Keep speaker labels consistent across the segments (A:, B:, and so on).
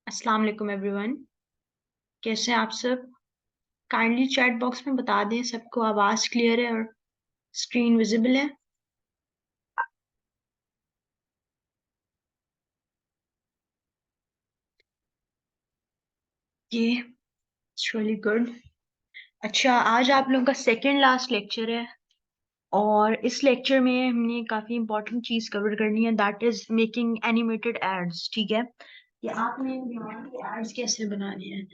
A: अस्सलाम वालेकुम एवरीवन। कैसे हैं आप सब? काइंडली चैट बॉक्स में बता दें सबको आवाज़ क्लियर है और स्क्रीन विजिबल है। ये रियली गुड। अच्छा, आज आप लोगों का सेकंड लास्ट लेक्चर है और इस लेक्चर में हमने काफ़ी इंपॉर्टेंट चीज़ कवर करनी है, that is making animated ads. ठीक है, कि आपने एड्स कैसे बनाने हैं।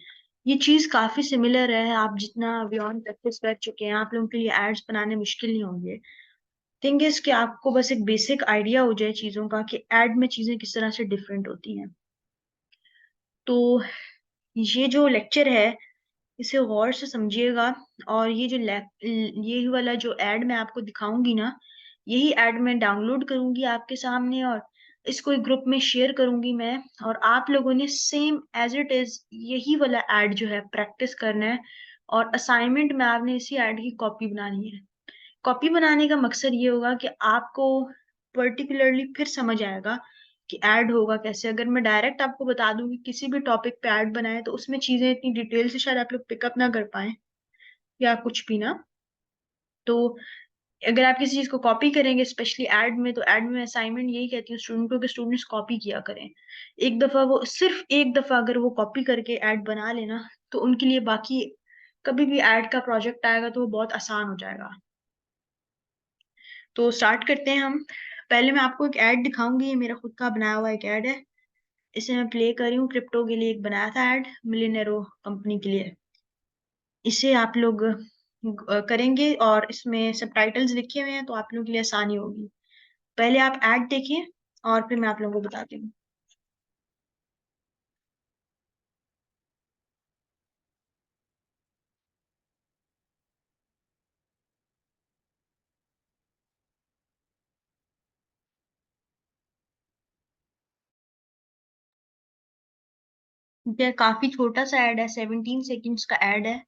A: ये चीज़ काफ़ी सिमिलर है। आप जितना बियॉन्ड प्रैक्टिस कर चुके हैं, आप लोगों के लिए एड्स बनाने मुश्किल नहीं होंगे। थिंग इज कि आपको बस एक बेसिक आइडिया हो जाए चीजों का कि एड में चीजें किस तरह से डिफरेंट होती हैं। तो ये जो लेक्चर है इसे गौर से समझिएगा। और ये वाला जो एड मैं आपको दिखाऊंगी ना, यही एड मैं डाउनलोड करूंगी आपके सामने और इसको एक ग्रुप में शेयर करूंगी मैं। और आप लोगों ने सेम एज इट इज यही वाला एड जो है प्रैक्टिस करना है और असाइनमेंट में आपने इसी एड की कॉपी बनानी है। कॉपी बनाने का मकसद ये होगा कि आपको पर्टिकुलरली फिर समझ आएगा कि ऐड होगा कैसे। अगर मैं डायरेक्ट आपको बता दूं कि किसी भी टॉपिक पे ऐड बनाए तो उसमें चीजें इतनी डिटेल से शायद आप लोग पिकअप ना कर पाए या कुछ भी ना। तो अगर आप किसी चीज को कॉपी करेंगे स्पेशली ऐड में, तो ऐड में असाइनमेंट यही कहती हूँ स्टूडेंट को कि स्टूडेंट्स कॉपी किया करें। एक दफा वो सिर्फ एक दफा अगर वो कॉपी करके ऐड बना लेना तो उनके लिए बाकी कभी भी ऐड का प्रोजेक्ट आएगा तो वो बहुत आसान हो जाएगा। तो स्टार्ट करते हैं हम। पहले मैं आपको एक ऐड दिखाऊंगी, ये मेरा खुद का बनाया हुआ एक ऐड है। इसे मैं प्ले कर रही हूँ। क्रिप्टो के लिए एक बनाया था ऐड, मिलियनेरो कंपनी के लिए। इसे आप लोग करेंगे और इसमें सबटाइटल्स लिखे हुए हैं तो आप लोगों के लिए आसानी होगी। पहले आप ऐड देखिए और फिर मैं आप लोगों को बताती हूँ। ये काफी छोटा सा ऐड है, 17 सेकेंड्स का ऐड है,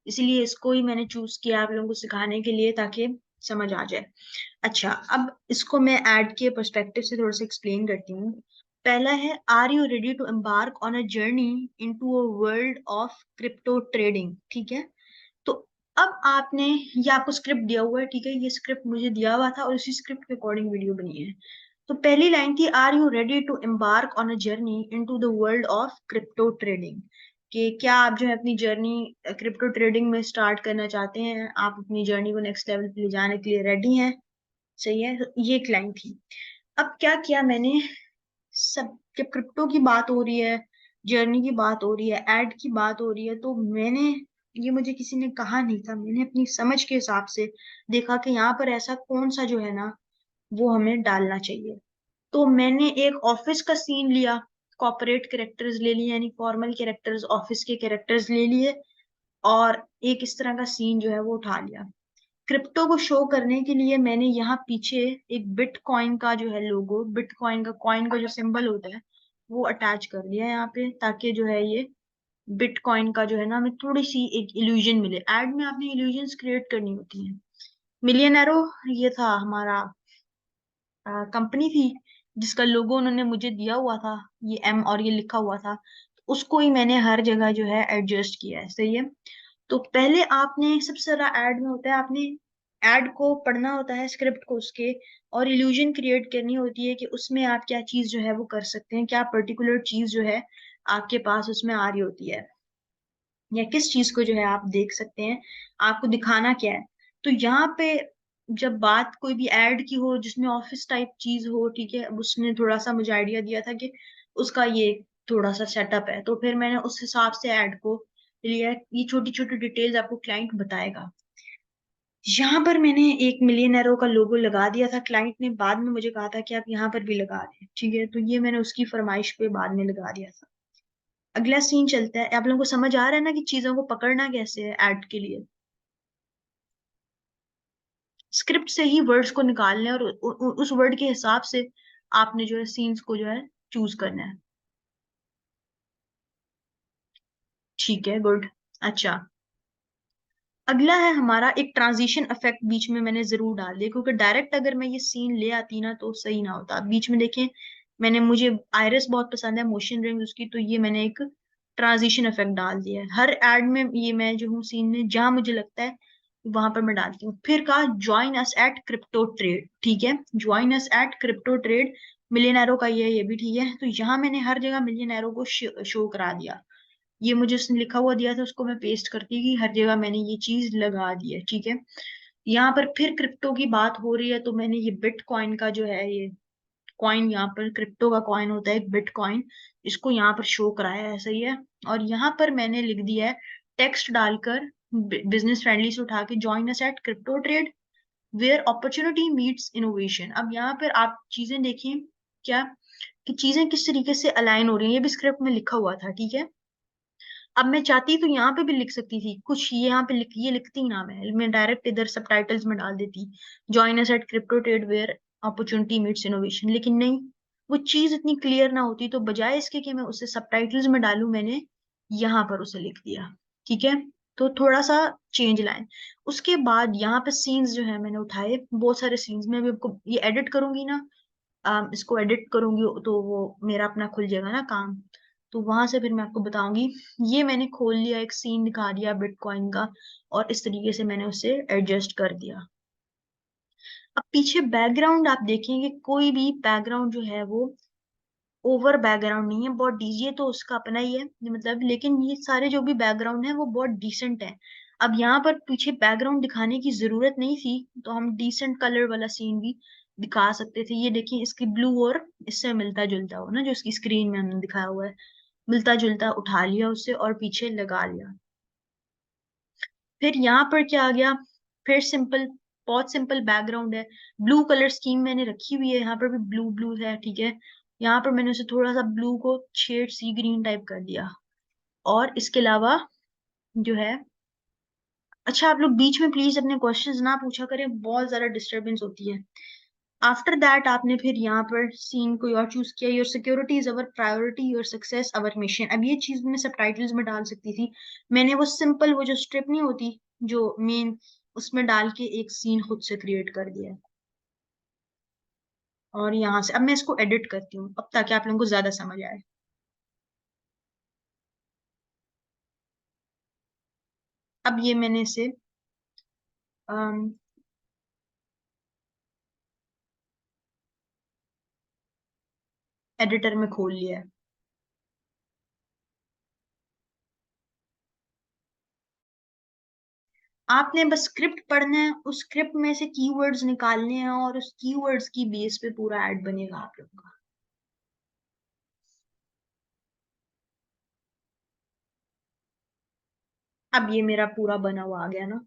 A: इसीलिए इसको ही मैंने चूज किया आप लोगों को सिखाने के लिए ताकि समझ आ जाए। अच्छा, अब इसको मैं ऐड के पर्सपेक्टिव से थोड़ा सा एक्सप्लेन करती हूँ। पहला है, are you ready to embark on a journey into a world of crypto trading. ठीक है, तो अब आपने, ये आपको स्क्रिप्ट दिया हुआ है, ठीक है, ये स्क्रिप्ट मुझे दिया हुआ था और उसी स्क्रिप्ट के अकॉर्डिंग वीडियो बनी है। तो पहली लाइन थी, are you ready to embark on a journey into the world of crypto trading. कि क्या आप जो है अपनी जर्नी क्रिप्टो ट्रेडिंग में स्टार्ट करना चाहते हैं, आप अपनी जर्नी को नेक्स्ट लेवल पे ले जाने के लिए रेडी हैं। सही है, तो ये एक लाइन थी। अब क्या किया मैंने, सब जब क्रिप्टो की बात हो रही है, जर्नी की बात हो रही है, एड की बात हो रही है, तो मैंने, ये मुझे किसी ने कहा नहीं था, मैंने अपनी समझ के हिसाब से देखा कि यहाँ पर ऐसा कौन सा जो है ना वो हमें डालना चाहिए। तो मैंने एक ऑफिस का सीन लिया, कॉर्पोरेट कैरेक्टर्स ले लिए, यानी फॉर्मल कैरेक्टर्स, ऑफिस के कैरेक्टर्स ले लिए और एक इस तरह का सीन जो है वो उठा लिया। क्रिप्टो को शो करने के लिए मैंने यहाँ पीछे एक बिटकॉइन का जो है लोगो, बिटकॉइन का कॉइन का जो सिंबल होता है वो अटैच कर लिया है यहाँ पे, ताकि जो है ये बिटकॉइन का जो है ना हमें थोड़ी सी एक इल्यूजन मिले। एड में आपने इल्यूजन्स क्रिएट करनी होती हैं। मिलियनरो, ये था हमारा कंपनी थी जिसका लोगो उन्होंने मुझे दिया हुआ था, ये एम और ये लिखा हुआ था, तो उसको ही मैंने हर जगह जो है एडजस्ट किया है। सही है, तो पहले आपने, सबसे ज्यादा ऐड में होता है, आपने ऐड को पढ़ना होता है, स्क्रिप्ट को उसके, और इल्यूजन क्रिएट करनी होती है कि उसमें आप क्या चीज जो है वो कर सकते हैं, क्या पर्टिकुलर चीज जो है आपके पास उसमें आ रही होती है, या किस चीज को जो है आप देख सकते हैं, आपको दिखाना क्या है। तो यहाँ पे जब बात कोई भी ऐड की हो जिसमें ऑफिस टाइप चीज हो, ठीक है, अब उसने थोड़ा सा मुझे आइडिया दिया था कि उसका ये थोड़ा सा सेटअप है, तो फिर मैंने उस हिसाब से ऐड को लिया। ये छोटी छोटी डिटेल्स आपको क्लाइंट बताएगा। यहाँ पर मैंने एक मिलियनरों का लोगो लगा दिया था, क्लाइंट ने बाद में मुझे कहा था कि आप यहाँ पर भी लगा दें, ठीक है, तो ये मैंने उसकी फरमाइश पे बाद में लगा दिया था। अगला सीन चलता है। आप लोगों को समझ आ रहा है ना कि चीजों को पकड़ना कैसे है ऐड के लिए। स्क्रिप्ट से ही वर्ड्स को निकालने और उस वर्ड के हिसाब से आपने जो है सीन्स को जो है चूज करना है। ठीक है, गुड। अच्छा, अगला है हमारा एक ट्रांजिशन इफेक्ट, बीच में मैंने जरूर डाल दिया क्योंकि डायरेक्ट अगर मैं ये सीन ले आती ना तो सही ना होता। बीच में देखें, मुझे आयरस बहुत पसंद है, मोशन रिंग्स उसकी, तो ये मैंने एक ट्रांजिशन इफेक्ट डाल दिया है हर एड में। ये मैं जो हूँ सीन में जहां मुझे लगता है वहां पर मैं डालती हूँ। फिर कहा join us at crypto trade, ठीक है, join us at crypto trade, मिलियनरों का ये भी ठीक है। तो यहाँ मैंने हर जगह मिलियनरों को शो करा दिया। ये मुझे उसने लिखा हुआ दिया था, उसको मैं पेस्ट करती कि हर जगह मैंने ये चीज लगा दी है, ठीक है। यहाँ पर फिर क्रिप्टो की बात हो रही है, तो मैंने ये बिटकॉइन का जो है ये कॉइन, यहाँ पर क्रिप्टो का कॉइन होता है एक बिटकॉइन, इसको यहाँ पर शो कराया है, सही है। और यहाँ पर मैंने लिख दिया है टेक्स्ट डालकर, बिजनेस फ्रेंडली से उठा के, join us at crypto trade where opportunity meets innovation. अब यहाँ पर आप चीजें देखें क्या, कि चीजें किस तरीके से अलाइन हो रही हैं, ये भी स्क्रिप्ट में लिखा हुआ था, ठीक है। अब मैं चाहती तो यहाँ पे भी लिख सकती थी कुछ, ये यहाँ पे ये लिखती ना, मैं डायरेक्ट इधर सबटाइटल्स में डाल देती, join us at crypto trade where opportunity meets innovation, लेकिन नहीं, वो चीज इतनी क्लियर ना होती, तो बजाय इसके कि मैं उसे सबटाइटल्स में डालूं, मैंने यहाँ पर उसे लिख दिया, ठीक है। तो थोड़ा सा चेंज लाइन। उसके बाद यहाँ पे सीन्स जो है मैंने उठाए, बहुत सारे सीन्स में, अभी आपको ये एडिट करूंगी ना, इसको एडिट करूंगी तो वो मेरा अपना खुल जाएगा ना काम, तो वहां से फिर मैं आपको बताऊंगी। ये मैंने खोल लिया, एक सीन दिखा दिया बिटकॉइन का, और इस तरीके से मैंने उसे एडजस्ट कर दिया। अब पीछे बैकग्राउंड आप देखेंगे, कोई भी बैकग्राउंड जो है वो ओवर बैकग्राउंड नहीं है, बहुत डीजे तो उसका अपना ही है मतलब, लेकिन ये सारे जो भी बैकग्राउंड है वो बहुत डिसेंट है। अब यहाँ पर पीछे बैकग्राउंड दिखाने की जरूरत नहीं थी, तो हम डिसेंट कलर वाला सीन भी दिखा सकते थे। ये देखिए, इसकी ब्लू और इससे मिलता जुलता हो ना, जो इसकी स्क्रीन में हमने दिखाया हुआ है, मिलता जुलता उठा लिया उससे और पीछे लगा लिया। फिर यहाँ पर क्या आ गया, फिर सिंपल, बहुत सिंपल बैकग्राउंड है, ब्लू कलर स्कीम मैंने रखी हुई है, यहाँ पर भी ब्लू ब्लू है, ठीक है। यहाँ पर मैंने उसे थोड़ा सा ब्लू को शेड सी ग्रीन टाइप कर दिया। और इसके अलावा जो है, अच्छा आप लोग बीच में प्लीज अपने क्वेश्चंस ना पूछा करें, बहुत ज्यादा डिस्टरबेंस होती है। आफ्टर दैट आपने फिर यहाँ पर सीन कोई और चूज किया, your security is our priority, your success our mission. अब ये चीज मैं सबटाइटल्स में डाल सकती थी, मैंने वो सिंपल, वो जो स्ट्रिप नहीं होती जो मेन, उसमें डाल के एक सीन खुद से क्रिएट कर दिया है। और यहाँ से अब मैं इसको एडिट करती हूँ, अब ताकि आप लोगों को ज्यादा समझ आए। अब ये मैंने इसे एडिटर में खोल लिया है। आपने बस स्क्रिप्ट पढ़ना है, उस स्क्रिप्ट में से कीवर्ड्स निकालने हैं, और उस कीवर्ड्स की बेस पे पूरा ऐड बनेगा आप लोगों का। अब ये मेरा पूरा बना हुआ आ गया ना।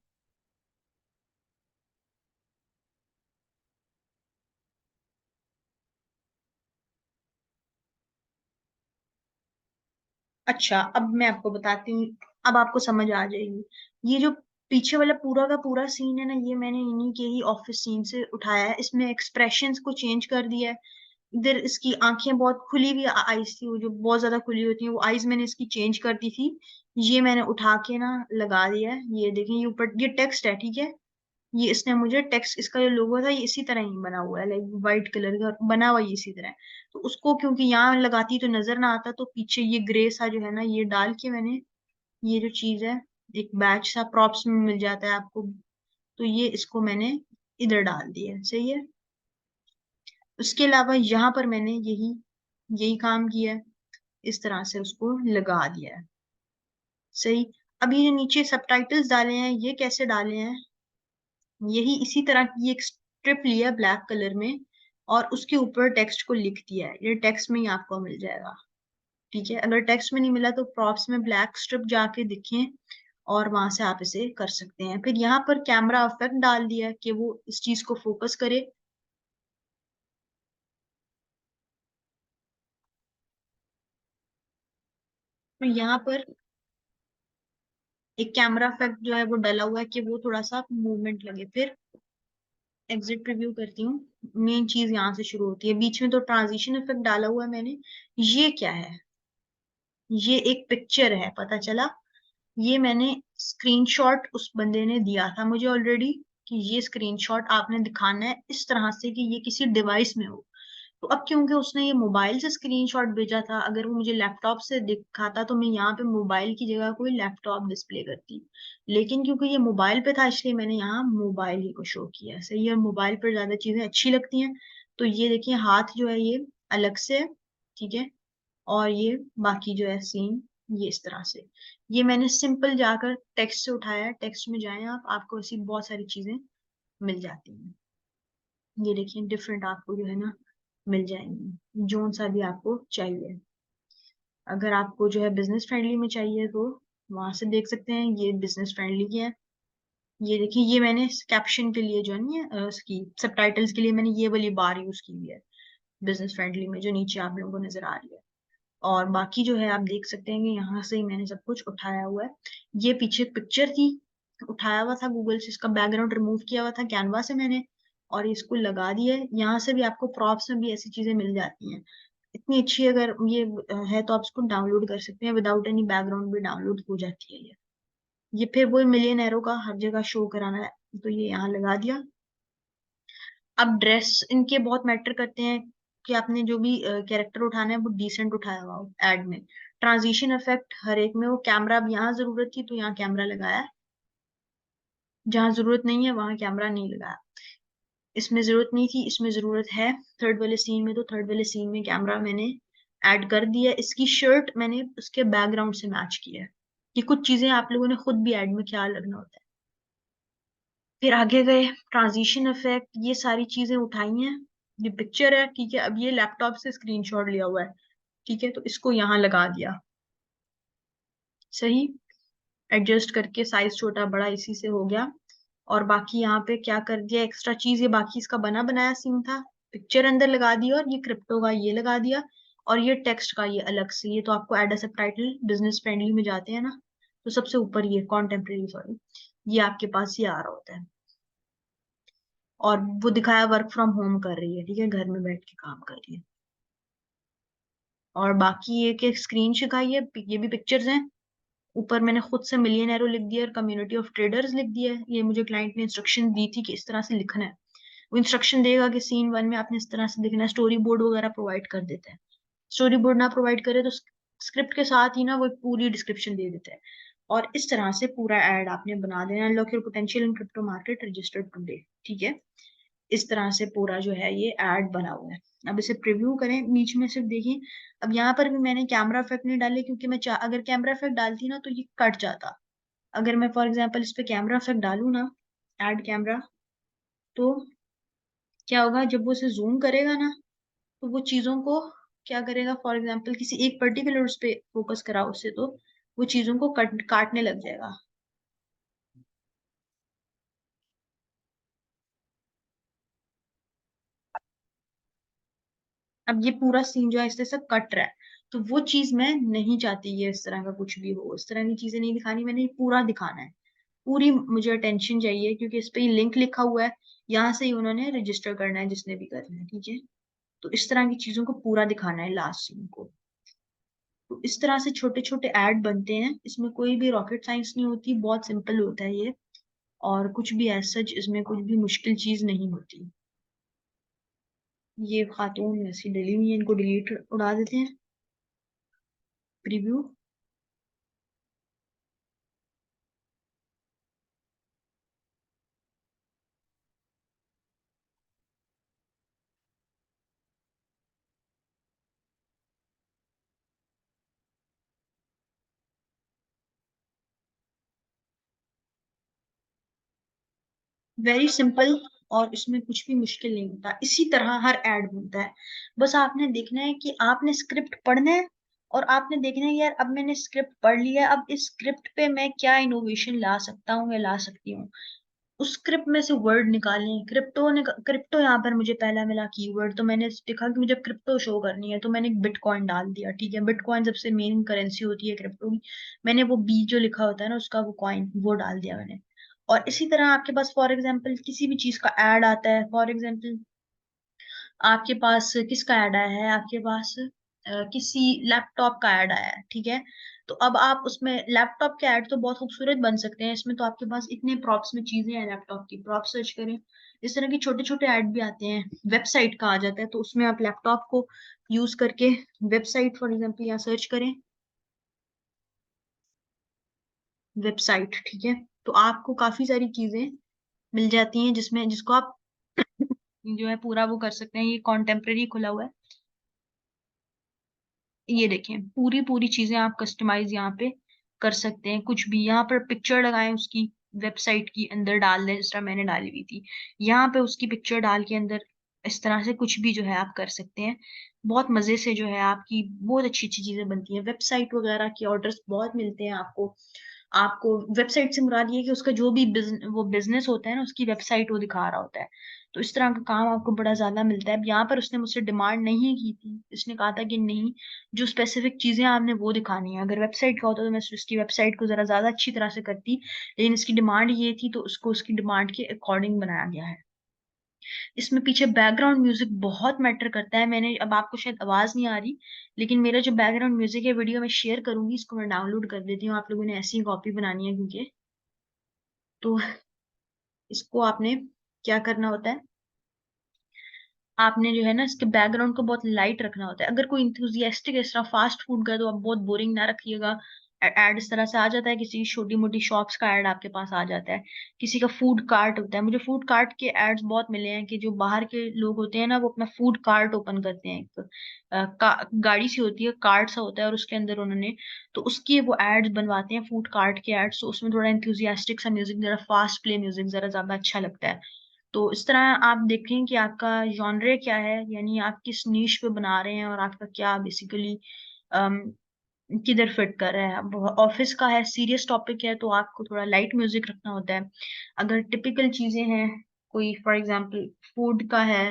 A: अच्छा अब मैं आपको बताती हूँ, अब आपको समझ आ जाएगी। ये जो पीछे वाला पूरा का पूरा सीन है ना, ये मैंने इन्हीं के ही ऑफिस सीन से उठाया है, इसमें एक्सप्रेशंस को चेंज कर दिया है। इधर इसकी आंखें बहुत खुली हुई आईज थी, वो जो बहुत ज्यादा खुली होती है, वो आईज मैंने इसकी चेंज कर दी थी। ये मैंने उठा के ना लगा दिया है, ये देखें, ये ऊपर ये टेक्स्ट है, ठीक है। ये इसने मुझे टेक्स्ट, इसका जो लोगो था ये इसी तरह ही बना हुआ है, लाइक व्हाइट कलर का बना हुआ है, ये इसी तरह है। तो उसको क्योंकि यहाँ लगाती तो नजर ना आता, तो पीछे ये ग्रे सा जो है ना, ये डाल के मैंने, ये जो चीज है, एक बैच सा प्रॉप्स में मिल जाता है आपको, तो ये इसको मैंने इधर डाल दिया है, सही है। उसके अलावा यहाँ पर मैंने यही यही काम किया है, इस तरह से उसको लगा दिया है, सही। अब ये जो नीचे सबटाइटल्स डाले हैं, ये कैसे डाले हैं, यही इसी तरह की एक स्ट्रिप लिया ब्लैक कलर में, और उसके ऊपर टेक्स्ट को लिख दिया है, ये टेक्स्ट में ही आपको मिल जाएगा, ठीक है। अगर टेक्स्ट में नहीं मिला तो प्रॉप्स में ब्लैक स्ट्रिप जाके दिखें, और वहां से आप इसे कर सकते हैं। फिर यहाँ पर कैमरा इफेक्ट डाल दिया कि वो इस चीज को फोकस करे। तो यहाँ पर एक कैमरा इफेक्ट जो है वो डला हुआ है कि वो थोड़ा सा मूवमेंट लगे। फिर एग्जिट प्रीव्यू करती हूँ, मेन चीज यहाँ से शुरू होती है, बीच में तो ट्रांजिशन इफेक्ट डाला हुआ है मैंने। ये क्या है, ये एक पिक्चर है, पता चला। ये मैंने स्क्रीनशॉट उस बंदे ने दिया था मुझे ऑलरेडी, कि ये स्क्रीनशॉट आपने दिखाना है इस तरह से कि ये किसी डिवाइस में हो। तो अब क्योंकि उसने ये मोबाइल से स्क्रीनशॉट भेजा था, अगर वो मुझे लैपटॉप से दिखाता तो मैं यहाँ पे मोबाइल की जगह कोई लैपटॉप डिस्प्ले करती, लेकिन क्योंकि ये मोबाइल पे था इसलिए मैंने यहाँ मोबाइल ही को शो किया। सही है, मोबाइल पर ज्यादा चीजें अच्छी लगती हैं। तो ये देखिए हाथ जो है ये अलग से है, ठीक है, और ये बाकी जो है सीन ये इस तरह से। ये मैंने सिंपल जाकर टेक्स्ट से उठाया, टेक्स्ट में जाएं आप, आपको ऐसी बहुत सारी चीजें मिल जाती हैं। ये देखिए डिफरेंट आपको जो है ना मिल जाएंगी, जोन सा भी आपको चाहिए। अगर आपको जो है बिजनेस फ्रेंडली में चाहिए तो वहां से देख सकते हैं, ये बिजनेस फ्रेंडली की है। ये देखिए ये मैंने कैप्शन के लिए जो है ना उसकी सबटाइटल्स के लिए मैंने ये वाली बार यूज की हुई है बिजनेस फ्रेंडली में, जो नीचे आप लोगों को नजर आ रही है। और बाकी जो है आप देख सकते हैं कि यहाँ से ही मैंने सब कुछ उठाया हुआ है। ये पीछे पिक्चर थी, उठाया हुआ था गूगल से, इसका बैकग्राउंड रिमूव किया हुआ था कैनवा से मैंने, और इसको लगा दिया है। यहाँ से भी आपको प्रॉप्स में भी ऐसी चीजें मिल जाती हैं। इतनी अच्छी अगर ये है तो आप इसको डाउनलोड कर सकते हैं, विदाउट एनी बैकग्राउंड भी डाउनलोड हो जाती है ये फिर वही मिलियन एरो का हर जगह शो कराना है, तो ये यहाँ लगा दिया। अब ड्रेस इनके बहुत मैटर करते हैं कि आपने जो भी कैरेक्टर उठाना है वो डिसेंट उठाया हुआ हो एड में। ट्रांजिशन इफेक्ट हर एक में, वो कैमरा अब यहाँ जरूरत थी तो यहाँ कैमरा लगाया, जहाँ जरूरत नहीं है वहां कैमरा नहीं लगाया। इसमें जरूरत नहीं थी, इसमें जरूरत है थर्ड वाले सीन में, तो थर्ड वाले सीन में कैमरा मैंने ऐड कर दिया। इसकी शर्ट मैंने उसके बैकग्राउंड से मैच किया है। कि कुछ चीजें आप लोगों ने खुद भी ऐड में ख्याल रखना होता है। फिर आगे गए, ट्रांजिशन इफेक्ट, ये सारी चीजें उठाई हैं। ये पिक्चर है, ठीक है, अब ये लैपटॉप से स्क्रीनशॉट लिया हुआ है, ठीक है, तो इसको यहाँ लगा दिया। सही, एडजस्ट करके साइज छोटा बड़ा इसी से हो गया। और बाकी यहाँ पे क्या कर दिया एक्स्ट्रा चीज, ये बाकी इसका बना बनाया सीन था, पिक्चर अंदर लगा दिया, और ये क्रिप्टो का ये लगा दिया, और ये टेक्स्ट का ये अलग से। ये तो आपको एड सब टाइटल बिजनेस फ्रेंडली में जाते हैं ना, तो सबसे ऊपर ये कॉन्टेम्प्रेरी, सॉरी, ये आपके पास ये आ रहा होता है। और वो दिखाया वर्क फ्रॉम होम कर रही है, ठीक है, घर में बैठ के काम कर रही है। और बाकी ये कि स्क्रीन शिखाई है, ये भी पिक्चर्स हैं। ऊपर मैंने खुद से मिलियन एरो लिख दिया और कम्युनिटी ऑफ ट्रेडर्स लिख दिया है। ये मुझे क्लाइंट ने इंस्ट्रक्शन दी थी कि इस तरह से लिखना है। वो इंस्ट्रक्शन देगा कि सीन वन में आपने इस तरह से लिखना है, स्टोरी बोर्ड वगैरह प्रोवाइड कर देते हैं। स्टोरी बोर्ड ना प्रोवाइड करे तो स्क्रिप्ट के साथ ही ना वो पूरी डिस्क्रिप्शन दे देते हैं। और इस तरह से पूरा एड आपने बना देना, unlock your potential in crypto market registered today, ठीक है। इस तरह से पूरा जो है ये ऐड बना हुआ है। अब इसे प्रीव्यू करें, बीच में सिर्फ देखिए, अब यहाँ पर भी मैंने कैमरा इफेक्ट नहीं डाले, क्योंकि मैं अगर कैमरा इफेक्ट डालती ना तो ये कट जाता। अगर मैं फॉर एग्जांपल इस पे कैमरा इफेक्ट डालू ना, ऐड कैमरा, तो क्या होगा जब वो इसे जूम करेगा ना, तो वो चीजों को क्या करेगा, फॉर एग्जांपल किसी एक पर्टिकुलर उस पे फोकस करा उससे, तो वो चीजों को काटने लग जाएगा। अब ये पूरा सीन जो है इससे सब कट रहा है, तो वो चीज मैं नहीं चाहती ये इस तरह का कुछ भी हो, इस तरह की चीजें नहीं दिखानी, मैंने ये पूरा दिखाना है। पूरी मुझे अटेंशन चाहिए, क्योंकि इस पे ये लिंक लिखा हुआ है, यहाँ से ही उन्होंने रजिस्टर करना है जिसने भी करना है, ठीक है। तो इस तरह की चीजों को पूरा दिखाना है लास्ट सीन को। तो इस तरह से छोटे छोटे ऐड बनते हैं, इसमें कोई भी रॉकेट साइंस नहीं होती, बहुत सिंपल होता है ये। और कुछ भी एज सच इसमें कुछ भी मुश्किल चीज नहीं होती। ये खातून ऐसी डली हुई है, इनको डिलीट उड़ा देते हैं। Preview, very simple. और इसमें कुछ भी मुश्किल नहीं होता, इसी तरह हर ऐड बनता है। बस आपने देखना है कि आपने स्क्रिप्ट पढ़ना है, और आपने देखना है यार अब मैंने स्क्रिप्ट पढ़ लिया, अब इस स्क्रिप्ट पे मैं क्या इनोवेशन ला सकता हूँ या ला सकती हूँ। उस स्क्रिप्ट में से वर्ड निकालें। क्रिप्टो यहाँ पर मुझे पहला मिला कीवर्ड, तो मैंने देखा कि मुझे क्रिप्टो शो करनी है, तो मैंने बिटकॉइन डाल दिया, ठीक है, बिटकॉइन सबसे मेन करेंसी होती है क्रिप्टो की। मैंने वो बी जो लिखा होता है ना उसका, वो कॉइन वो डाल दिया मैंने। और इसी तरह आपके पास फॉर एग्जांपल किसी भी चीज का ऐड आता है, फॉर एग्जांपल आपके पास किसका ऐड आया है, आपके पास किसी लैपटॉप का ऐड आया है, ठीक है। तो अब आप उसमें लैपटॉप के ऐड तो बहुत खूबसूरत बन सकते हैं, इसमें तो आपके पास इतने प्रॉप्स में चीजें हैं, लैपटॉप की प्रॉप सर्च करें, इस तरह के छोटे छोटे ऐड भी आते हैं, वेबसाइट का आ जाता है, तो उसमें आप लैपटॉप को यूज करके वेबसाइट फॉर एग्जाम्पल यहाँ सर्च करें, वेबसाइट, ठीक है, तो आपको काफी सारी चीजें मिल जाती हैं जिसमें जिसको आप जो है पूरा वो कर सकते हैं। ये कॉन्टेम्परेरी खुला हुआ है, ये देखें, पूरी पूरी चीजें आप कस्टमाइज यहाँ पे कर सकते हैं, कुछ भी यहाँ पर पिक्चर लगाएं उसकी, वेबसाइट की अंदर डाल दें, जिस तरह मैंने डाली हुई थी, यहाँ पे उसकी पिक्चर डाल के अंदर इस तरह से कुछ भी जो है आप कर सकते हैं। बहुत मजे से जो है आपकी बहुत अच्छी अच्छी चीजें बनती हैं, वेबसाइट वगैरह के ऑर्डर्स बहुत मिलते हैं आपको। आपको वेबसाइट से मुराद ये है कि उसका जो भी वो बिजनेस होता है ना, उसकी वेबसाइट वो दिखा रहा होता है। तो इस तरह का काम आपको बड़ा ज्यादा मिलता है। अब यहाँ पर उसने मुझसे डिमांड नहीं की थी, इसने कहा था कि नहीं, जो स्पेसिफिक चीजें आपने वो दिखानी है, अगर वेबसाइट का होता तो मैं उसकी वेबसाइट को जरा ज्यादा अच्छी तरह से करती, लेकिन इसकी डिमांड ये थी तो उसको उसकी डिमांड के अकॉर्डिंग बनाया गया है। इसमें पीछे बैकग्राउंड म्यूजिक बहुत मैटर करता है, मैंने अब आपको शायद आवाज नहीं आ रही, लेकिन मेरा जो बैकग्राउंड म्यूजिक है वीडियो में शेयर करूंगी, इसको मैं डाउनलोड कर देती हूँ, आप लोगों ने ऐसी कॉपी बनानी है क्योंकि, तो इसको आपने क्या करना होता है, आपने जो है ना इसके बैकग्राउंड को बहुत लाइट रखना होता है। अगर कोई इंथुजियास्टिक इस तरह फास्ट फूड का है, तो आप बहुत बोरिंग ना रखिएगा। ऐड इस तरह से आ जाता है, किसी छोटी मोटी शॉप्स का ऐड आपके पास आ जाता है, किसी का फूड कार्ट होता है, मुझे फूड कार्ट के एड्स बहुत मिले हैं कि जो बाहर के लोग होते हैं ना, वो अपना फूड कार्ट ओपन करते हैं, एक गाड़ी सी होती है, कार्ट सा होता है, और उसके अंदर उन्होंने, तो उसकी वो एड्स बनवाते हैं, फूड कार्ट के एड्स, तो उसमें थोड़ा इंथुजियास्टिक सा म्यूजिक, जरा फास्ट प्ले म्यूजिक जरा ज्यादा अच्छा लगता है। तो इस तरह आप देखें कि आपका जॉनरे क्या है, यानी आप किस नीश पे बना रहे हैं, और आपका क्या बेसिकली किधर फिट कर रहा है। अब ऑफिस का है, सीरियस टॉपिक है, तो आपको थोड़ा लाइट म्यूजिक रखना होता है। अगर टिपिकल चीजें हैं, कोई फॉर एग्जांपल फूड का है,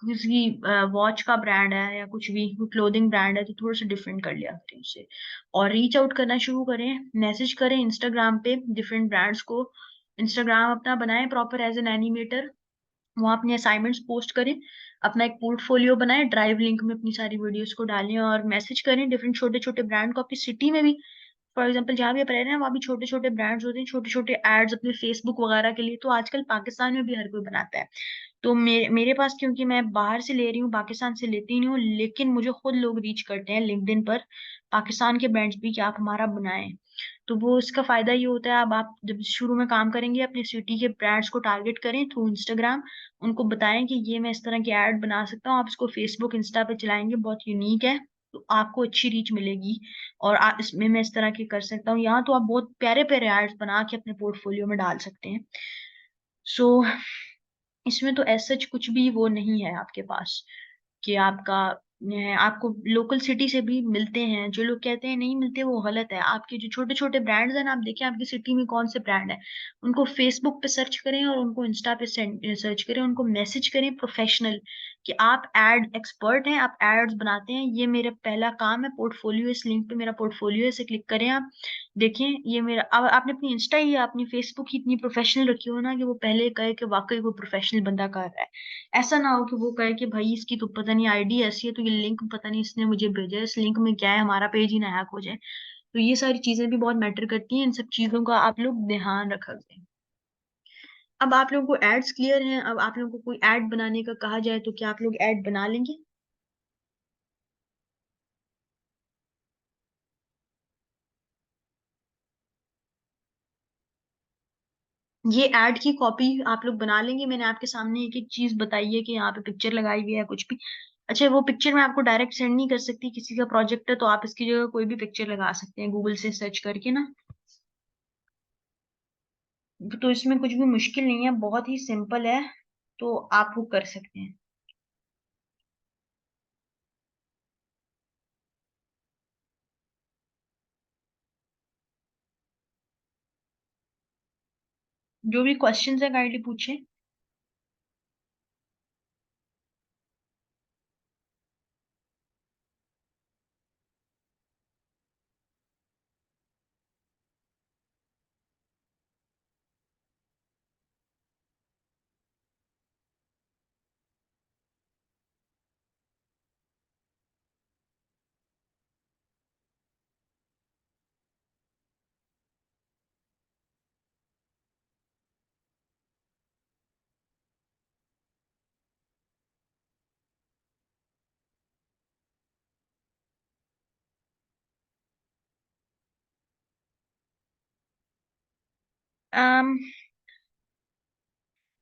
A: किसी वॉच का ब्रांड है, या कुछ भी क्लोथिंग ब्रांड है, तो थोड़ा सा डिफरेंट कर लिया करें उससे, और रीच आउट करना शुरू करें, मैसेज करें इंस्टाग्राम पे डिफरेंट ब्रांड्स को, इंस्टाग्राम अपना बनाएं प्रॉपर एज एन एनिमेटर, वहाँ अपने असाइनमेंट्स पोस्ट करें, अपना एक पोर्टफोलियो बनाएं, ड्राइव लिंक में अपनी सारी वीडियोस को डालें, और मैसेज करें डिफरेंट छोटे छोटे ब्रांड को अपनी सिटी में भी, फॉर एग्जाम्पल जहाँ भी आप रह रहे हैं वहाँ भी छोटे छोटे ब्रांड्स होते हैं, छोटे छोटे एड्स अपने फेसबुक वगैरह के लिए, तो आजकल पाकिस्तान में भी हर कोई बनाता है। तो मेरे पास, क्योंकि मैं बाहर से ले रही हूँ, पाकिस्तान से लेती नहीं हूँ, लेकिन मुझे खुद लोग रीच करते हैं लिंक्डइन पर, पाकिस्तान के ब्रांड्स भी, कि आप हमारा बनाएं। तो वो इसका फायदा ये होता है, अब आप जब शुरू में काम करेंगे अपने सिटी के ब्रांड्स को टारगेट करें थ्रू इंस्टाग्राम, उनको बताएं कि ये मैं इस तरह की ऐड बना सकता हूँ, आप इसको फेसबुक इंस्टा पे चलाएंगे, बहुत यूनिक है, तो आपको अच्छी रीच मिलेगी। और इसमें मैं इस तरह की कर सकता हूँ, यहाँ तो आप बहुत प्यारे प्यारे एड्स बना के अपने पोर्टफोलियो में डाल सकते हैं। सो इसमें तो ऐसा कुछ भी वो नहीं है आपके पास कि आपका आपको लोकल सिटी से भी मिलते हैं, जो लोग कहते हैं नहीं मिलते वो गलत है। आपके जो छोटे छोटे ब्रांड्स हैं ना, आप देखिए आपकी सिटी में कौन से ब्रांड है, उनको फेसबुक पे सर्च करें, और उनको इंस्टा पे सर्च करें, उनको मैसेज करें प्रोफेशनल, कि आप एड एक्सपर्ट हैं, आप एड्स बनाते हैं, ये मेरा पहला काम है, पोर्टफोलियो, इस लिंक पे मेरा पोर्टफोलियो है, इसे क्लिक करें आप, देखें ये मेरा। अब आपने अपनी इंस्टा या अपनी फेसबुक ही इतनी प्रोफेशनल रखी हो ना, कि वो पहले कहे कि वाकई वो प्रोफेशनल बंदा कर रहा है, ऐसा ना हो कि वो कहे कि भाई इसकी तो पता नहीं आईडी ऐसी है, तो ये लिंक पता नहीं इसने मुझे भेजा है, इस लिंक में क्या है, हमारा पेज ही ना हैक हो जाए। तो ये सारी चीजें भी बहुत मैटर करती हैं, इन सब चीजों का आप लोग ध्यान रखा करें। अब आप लोगों को एड्स क्लियर हैं, अब आप लोगों को कोई ऐड बनाने का कहा जाए तो क्या आप लोग ऐड बना लेंगे? ये ऐड की कॉपी आप लोग बना लेंगे? मैंने आपके सामने एक एक चीज बताई है कि यहाँ पे पिक्चर लगाई हुई है कुछ भी। अच्छा, वो पिक्चर मैं आपको डायरेक्ट सेंड नहीं कर सकती, किसी का प्रोजेक्ट है तो आप इसकी जगह कोई भी पिक्चर लगा सकते हैं गूगल से सर्च करके ना। तो इसमें कुछ भी मुश्किल नहीं है, बहुत ही सिंपल है, तो आप वो कर सकते हैं। जो भी क्वेश्चंस है काइंडली पूछे।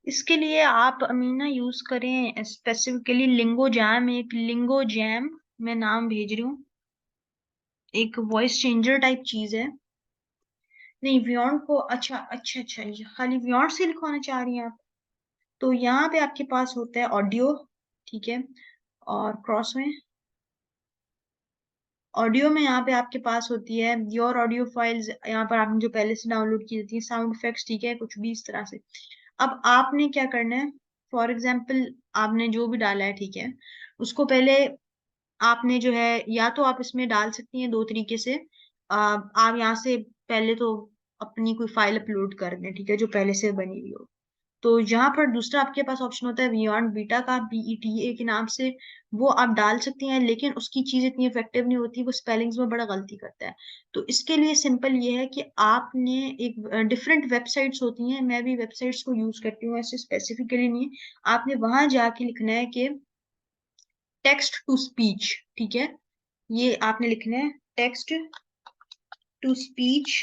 A: इसके लिए आप अमीना यूज करें स्पेसिफिकली लिंगो जैम, एक लिंगो जैम मैं नाम भेज रही हूँ, एक वॉइस चेंजर टाइप चीज है। नहीं बियॉन्ड को, अच्छा अच्छा अच्छा, ये खाली बियॉन्ड से लिखवाना चाह रही हैं आप? तो यहाँ पे आपके पास होता है ऑडियो, ठीक है, और क्रॉस में ऑडियो में यहाँ पे आपके पास होती है योर ऑडियो फाइल्स, यहाँ पर आपने जो पहले से डाउनलोड की थी साउंड इफेक्ट्स, ठीक है, कुछ भी इस तरह से। अब आपने क्या करना है, फॉर एग्जाम्पल आपने जो भी डाला है, ठीक है, उसको पहले आपने जो है, या तो आप इसमें डाल सकती हैं दो तरीके से। आप यहाँ से पहले तो अपनी कोई फाइल अपलोड कर दें, ठीक है, जो पहले से बनी हुई हो। तो यहाँ पर दूसरा आपके पास ऑप्शन होता है बियॉन्ड बीटा का, BETA के नाम से, वो आप डाल सकती हैं, लेकिन उसकी चीज इतनी इफेक्टिव नहीं होती, वो स्पेलिंग्स में बड़ा गलती करता है। तो इसके लिए सिंपल ये है कि आपने एक डिफरेंट वेबसाइट्स होती हैं, मैं भी वेबसाइट्स को यूज करती हूँ ऐसे स्पेसिफिकली नहीं, आपने वहां जाके लिखना है कि टेक्स्ट टू स्पीच, ठीक है, ये आपने लिखना है टेक्स्ट टू स्पीच,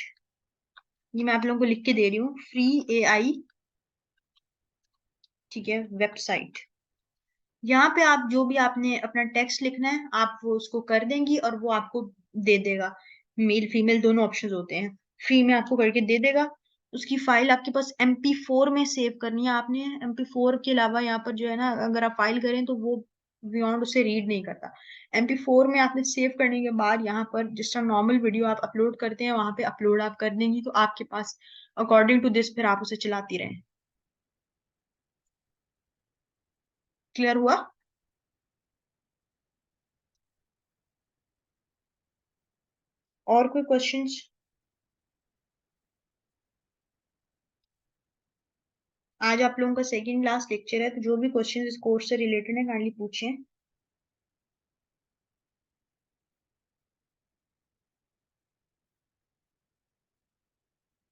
A: ये मैं आप लोगों को लिख के दे रही हूँ, फ्री AI, ठीक है, वेबसाइट। यहाँ पे आप जो भी आपने अपना टेक्स्ट लिखना है, आप वो उसको कर देंगी और वो आपको दे देगा, मेल फीमेल दोनों ऑप्शंस होते हैं, फ्री में आपको करके दे देगा। उसकी फाइल आपके पास MP4 में सेव करनी है आपने, MP4 के अलावा यहाँ पर जो है ना, अगर आप फाइल करें तो वो बियॉन्ड उसे रीड नहीं करता। MP4 में आपने सेव करने के बाद यहाँ पर जिस तरह नॉर्मल वीडियो आप अपलोड करते हैं, वहां पे अपलोड आप कर देंगी, तो आपके पास अकॉर्डिंग टू दिस फिर आप उसे चलाती रहें। क्लियर हुआ? और कोई क्वेश्चंस? आज आप लोगों का सेकंड लास्ट लेक्चर है, तो जो भी क्वेश्चन इस कोर्स से रिलेटेड है काइंडली पूछें।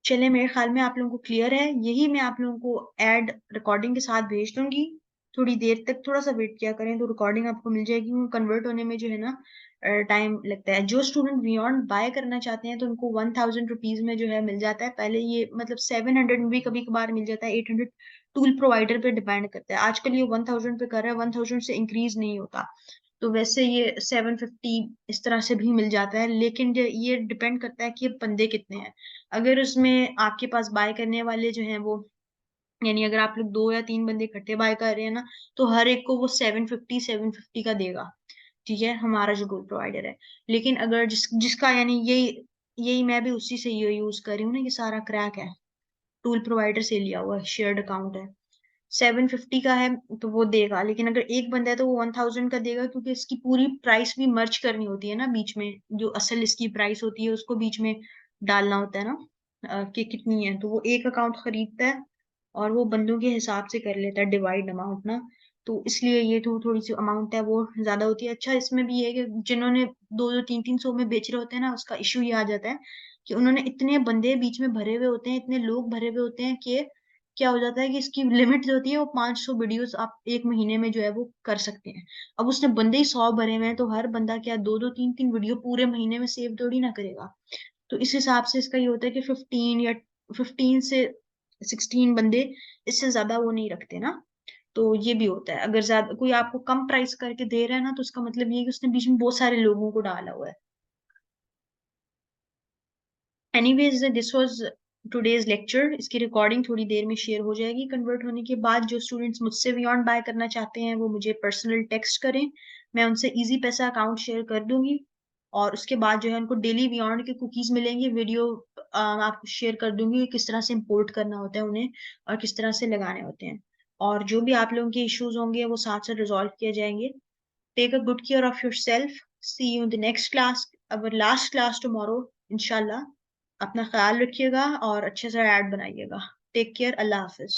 A: चले, मेरे ख्याल में आप लोगों को क्लियर है, यही मैं आप लोगों को ऐड रिकॉर्डिंग के साथ भेज दूंगी। थोड़ी देर तक थोड़ा सा वेट किया करें, तो रिकॉर्डिंग आपको मिल जाएगी। कन्वर्ट होने में जो है ना टाइम लगता है। जो स्टूडेंट बियॉन्ड बाय करना चाहते हैं तो उनको 1000 रुपीज में जो है मिल जाता है। पहले ये मतलब 700 में भी कभी कभार मिल जाता है, 800 टूल प्रोवाइडर पे डिपेंड करता है। आजकल ये 1000 पे कर रहा है, 1000 से इंक्रीज नहीं होता। तो वैसे ये 750 इस तरह से भी मिल जाता है, लेकिन ये डिपेंड करता है कि ये बंदे कितने हैं। अगर उसमें आपके पास बाय करने वाले जो हैं वो, यानी अगर आप लोग 2 या 3 बंदे इकट्ठे बाय कर रहे हैं ना, तो हर एक को वो 750 का देगा, ठीक है, हमारा जो टूल प्रोवाइडर है। लेकिन अगर जिसका यानी यही यही मैं भी उसी से ये यूज कर रही हूँ ना, ये सारा क्रैक है, टूल प्रोवाइडर से लिया हुआ शेयर्ड अकाउंट है, 750 का है, तो वो देगा। लेकिन अगर एक बंदा है तो वो 1000 का देगा, क्योंकि इसकी पूरी प्राइस भी मर्ज करनी होती है ना बीच में, जो असल इसकी प्राइस होती है उसको बीच में डालना होता है ना, कि कितनी है। तो वो एक अकाउंट खरीदता है और वो बंदों के हिसाब से कर लेता है डिवाइड अमाउंट ना, तो इसलिए ये तो थोड़ी सी अमाउंट है वो ज्यादा होती है। अच्छा, इसमें भी ये है कि जिन्होंने 2-2 3-3 सौ में बेच रहे होते हैं ना, उसका इशू ये आ जाता है कि उन्होंने इतने बंदे बीच में भरे हुए होते हैं, इतने लोग भरे हुए होते हैं कि क्या हो जाता है कि इसकी लिमिट जो होती है वो 500 वीडियोस आप एक महीने में जो है वो कर सकते हैं। अब उसने बंदे ही 100 भरे हुए हैं, तो हर बंदा क्या 2-2 3-3 वीडियो पूरे महीने में सेव थोड़ी ना करेगा। तो इस हिसाब से इसका ये होता है कि 15 से 16 बंदे, इससे ज्यादा वो नहीं रखते ना। तो ये भी होता है, अगर ज्यादा कोई आपको कम प्राइस करके दे रहा है ना, तो उसका मतलब ये है कि उसने बीच में बहुत सारे लोगों को डाला हुआ है। Anyways, this was today's lecture. इसकी रिकॉर्डिंग थोड़ी देर में शेयर हो जाएगी कन्वर्ट होने के बाद। जो स्टूडेंट्स मुझसे बियॉन्ड बाय करना चाहते हैं वो मुझे पर्सनल टेक्स्ट करें, मैं उनसे इजी पैसा अकाउंट शेयर कर दूंगी। और उसके बाद जो है उनको डेली बियॉन्ड के कुकीज मिलेंगे, वीडियो आपको शेयर कर दूंगी कि किस तरह से इंपोर्ट करना होता है उन्हें और किस तरह से लगाने होते हैं। और जो भी आप लोगों के इश्यूज होंगे वो साथ साथ रिजॉल्व किए जाएंगे। Take a good care of yourself, see you in the next class, our last class tomorrow इंशाल्लाह। अपना ख्याल रखिएगा और अच्छे से ऐड बनाइएगा। टेक केयर, अल्लाह हाफिज।